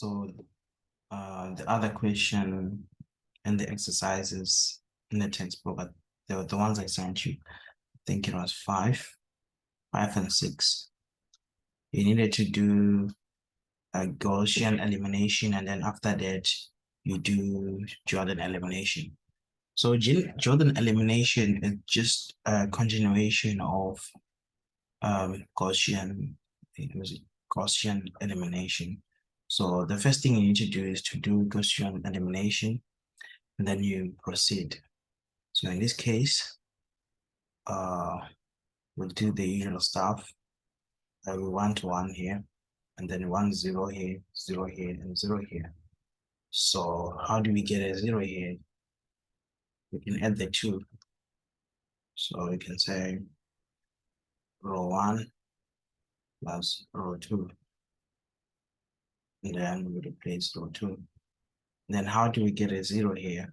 So the other question and the exercises in the textbook, the ones I sent you, I think it was 5 and 6. You needed to do a Gaussian elimination, and then after that, you do Jordan elimination. So Jordan elimination is just a continuation of Gaussian elimination. So the first thing you need to do is to do Gaussian elimination, and then you proceed. So in this case, we'll do the usual stuff. We 1 to 1 here, and then 1 0 here, 0 here, and 0 here. So how do we get a 0 here? We can add the 2. So we can say row 1 plus row 2. And then we replace row 2. Then how do we get a 0 here?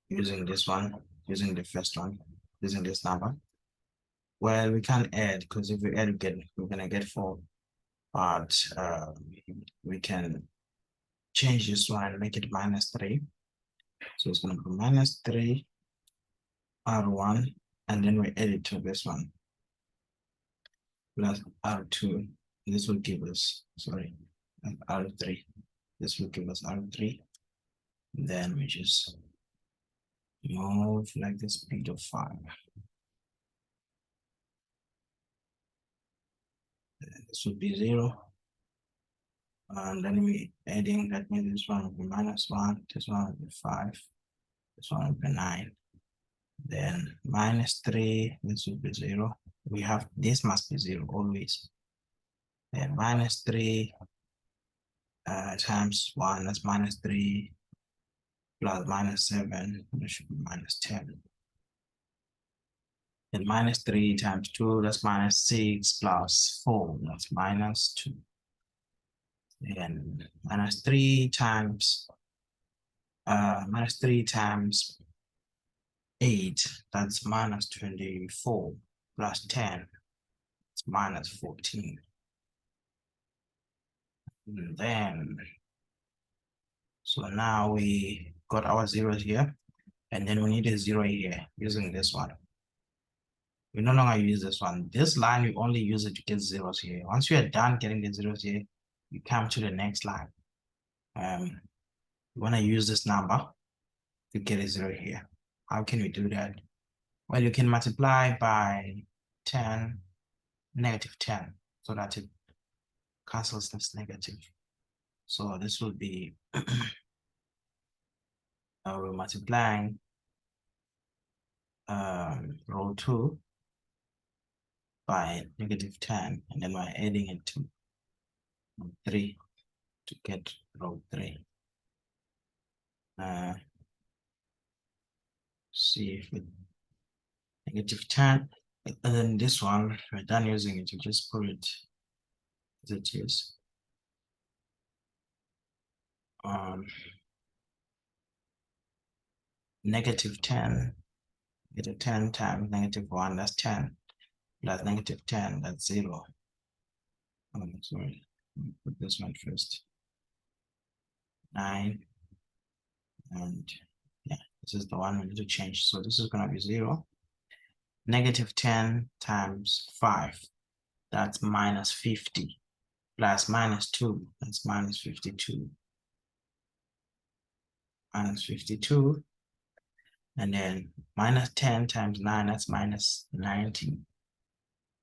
Using this one, using the first one, using this number. Well, we can't add, because if we add, we're gonna get 4. But we can change this one and make it -3. So it's gonna be -3 R1, and then we add it to this one plus R2. This will give us, sorry, R3. This will give us R3. Then we just move like the speed of 5. This would be 0. And then we adding, that means this one will be -1, this one will be 5, this one will be 9. Then -3, this will be 0. We have, this must be 0 always. Then -3 times 1, that's -3, plus -7, that should be -10. Then -3 times 2, that's -6, plus 4, that's -2. And -3 times -3 times 8, that's -24, plus 10, it's -14. And then, so now we got our zeros here, and then we need a 0 here using this one. We no longer use this one. This line, we only use it to get zeros here. Once you are done getting the zeros here, you come to the next line. You want to use this number to get a 0 here. How can we do that? Well, you can multiply by 10, -10, so that it cancels this negative. So this will be we're multiplying row 2 by -10, and then we're adding it to 3 to get row 3. See if it -10, and then this one, we're done using it, you just put it as it is. -10, -10 times -1, that's 10, plus -10, that's 0. Sorry, put this one first. 9, and yeah, this is the one we need to change. So this is gonna be 0. -10 times 5, that's -50, plus -2, that's -52. -52, and then -10 times 9, that's -90.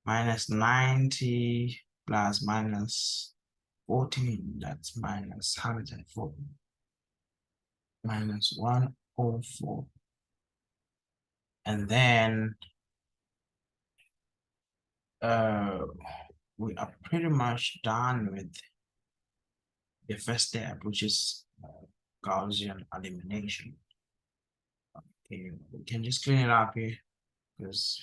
-90 plus -14, that's -104. -104. And then we are pretty much done with the first step, which is Gaussian elimination. Okay, we can just clean it up here, because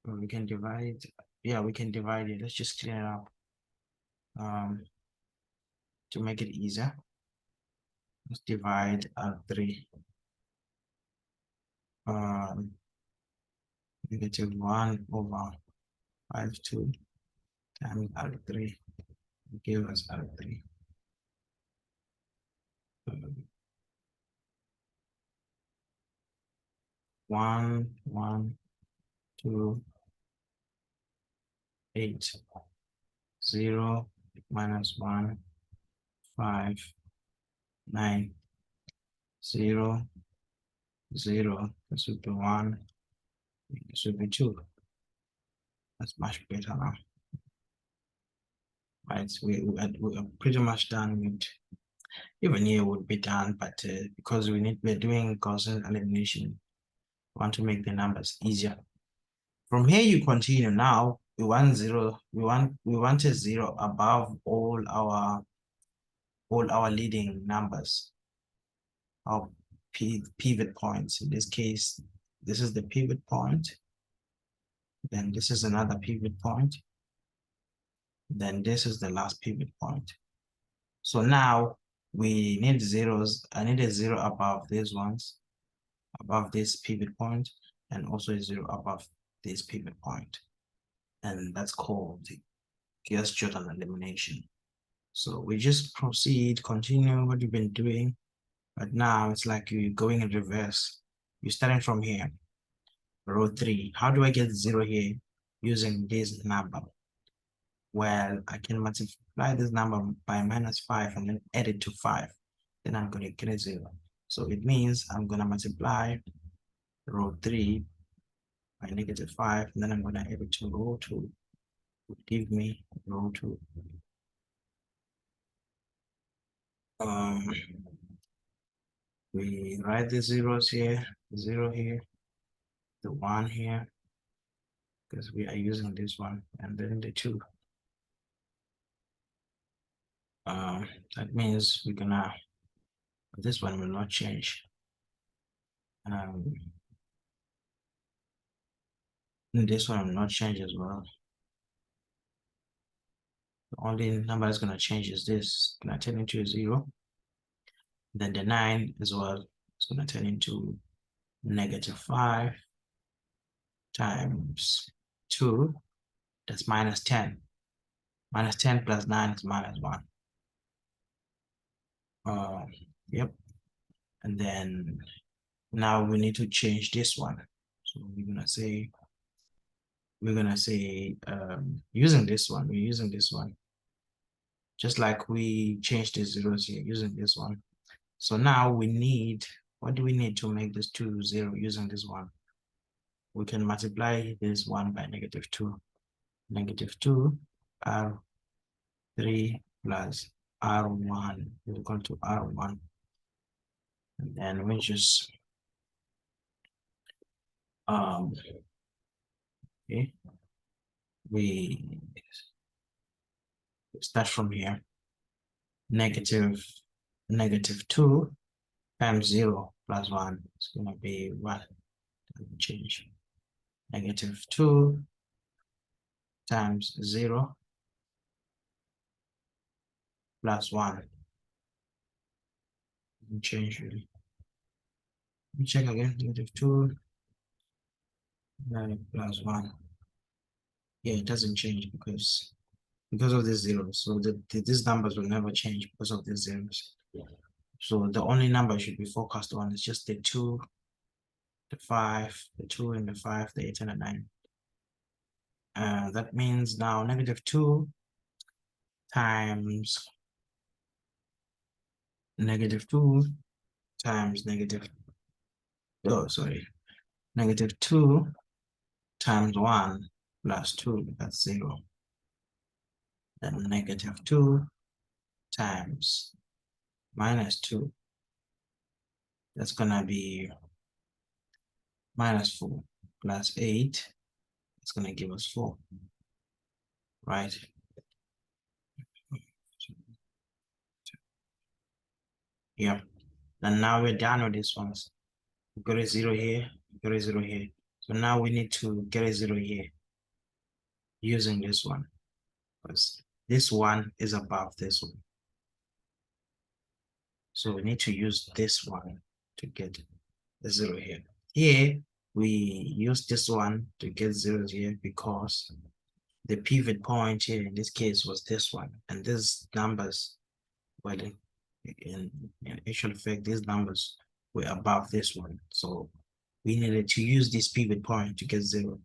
we can divide. Yeah, we can divide it. Let's just clean it up to make it easier. Let's divide R3. -1/52 times R3 give us R3. 1, 1, 2, 8, 0, -1, 5, 9, 0, 0. This would be 1. This would be 2. That's much better now. Right, we are pretty much done with, even here would be done, but because we're doing Gaussian elimination, we want to make the numbers easier. From here you continue. Now we want 0, we want a 0 above all our leading numbers, our pivot points. In this case, this is the pivot point, then this is another pivot point, then this is the last pivot point. So now we need zeros. I need a 0 above these ones, above this pivot point, and also a 0 above this pivot point. And that's called the Gauss-Jordan elimination. So we just proceed, continue what you've been doing. But now it's like you're going in reverse. You're starting from here, row 3. How do I get 0 here using this number? Well, I can multiply this number by -5 and then add it to 5. Then I'm going to get a 0. So it means I'm going to multiply row 3 by -5, and then I'm going to add it to row 2. Would give me row 2. We write the zeros here, 0 here, the 1 here, because we are using this one, and then the 2. That means we're gonna, this one will not change. And this one will not change as well. The only number that's gonna change is this. It's gonna turn into a 0. Then the 9 as well, it's gonna turn into -5 times 2. That's -10. -10 plus 9 is -1. Yep. And then now we need to change this one. So we're gonna say using this one, we're using this one. Just like we changed the zeros here using this one. So now we need, what do we need to make this 2 0 using this one? We can multiply this one by -2. -2 R3 plus R1 is equal to R1. And then we just okay, we start from here. -2 times 0 plus 1 is going to be 1. Doesn't change. -2 times 0 plus 1. Doesn't change really. Let me check again. -2 plus 1. Yeah, it doesn't change because of these zeros. So these numbers will never change because of these zeros. So the only number you should be focused on is just the 2, the 5, the 2 and the 5, the 8 and the 9. That means now -2 times -2 times -2 times 1 plus 2, that's 0. Then -2 times -2, that's gonna be -4 plus 8, it's gonna give us 4, right? Yeah, and now we're done with these ones. We've got a 0 here, we've got a 0 here. So now we need to get a 0 here using this one, because this one is above this one. So we need to use this one to get the 0 here. Here, we use this one to get 0s here because the pivot point here in this case was this one, and these numbers, well, in actual effect, these numbers were above this one. So we needed to use this pivot point to get 0.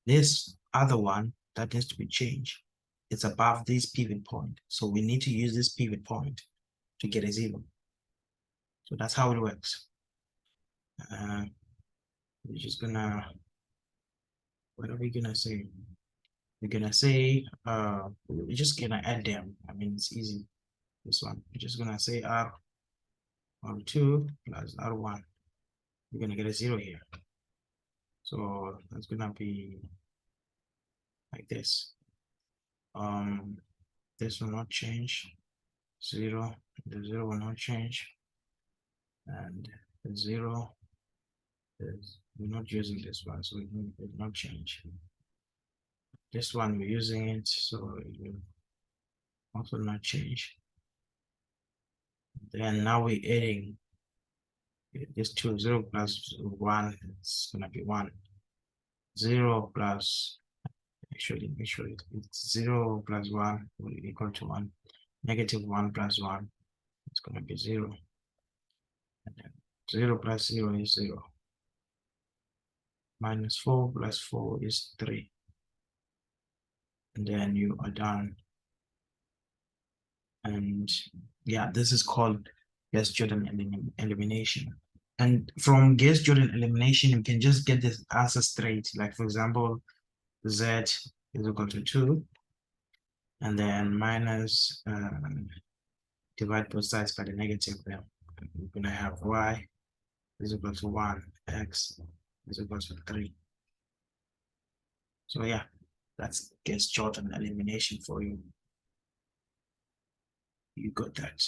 This other one that needs to be changed, it's above this pivot point. So we need to use this pivot point to get a 0. So that's how it works. We're just gonna, what are we gonna say? We're gonna say, we're just gonna add them. I mean, it's easy. This one, we're just gonna say R2 plus R1. We're gonna get a 0 here. So that's gonna be like this. This will not change. 0, the 0 will not change. And the 0 is, we're not using this one, so it will not change. This one we're using it, so it will also not change. Then now we're adding this 2, 0 plus 1, it's gonna be 1. 0 plus, actually it's 0 plus 1 will equal to 1. Negative 1 plus 1, it's gonna be 0. And then 0 plus 0 is 0. Minus 4 plus 4 is 3. And then you are done. And yeah, this is called Gauss-Jordan elimination. And from Gauss-Jordan elimination, you can just get this answer straight. Like for example, Z is equal to 2, and then minus divide both sides by the negative. Then we're gonna have Y is equal to 1, X is equal to 3. So yeah, that's Gauss-Jordan elimination for you. You got that.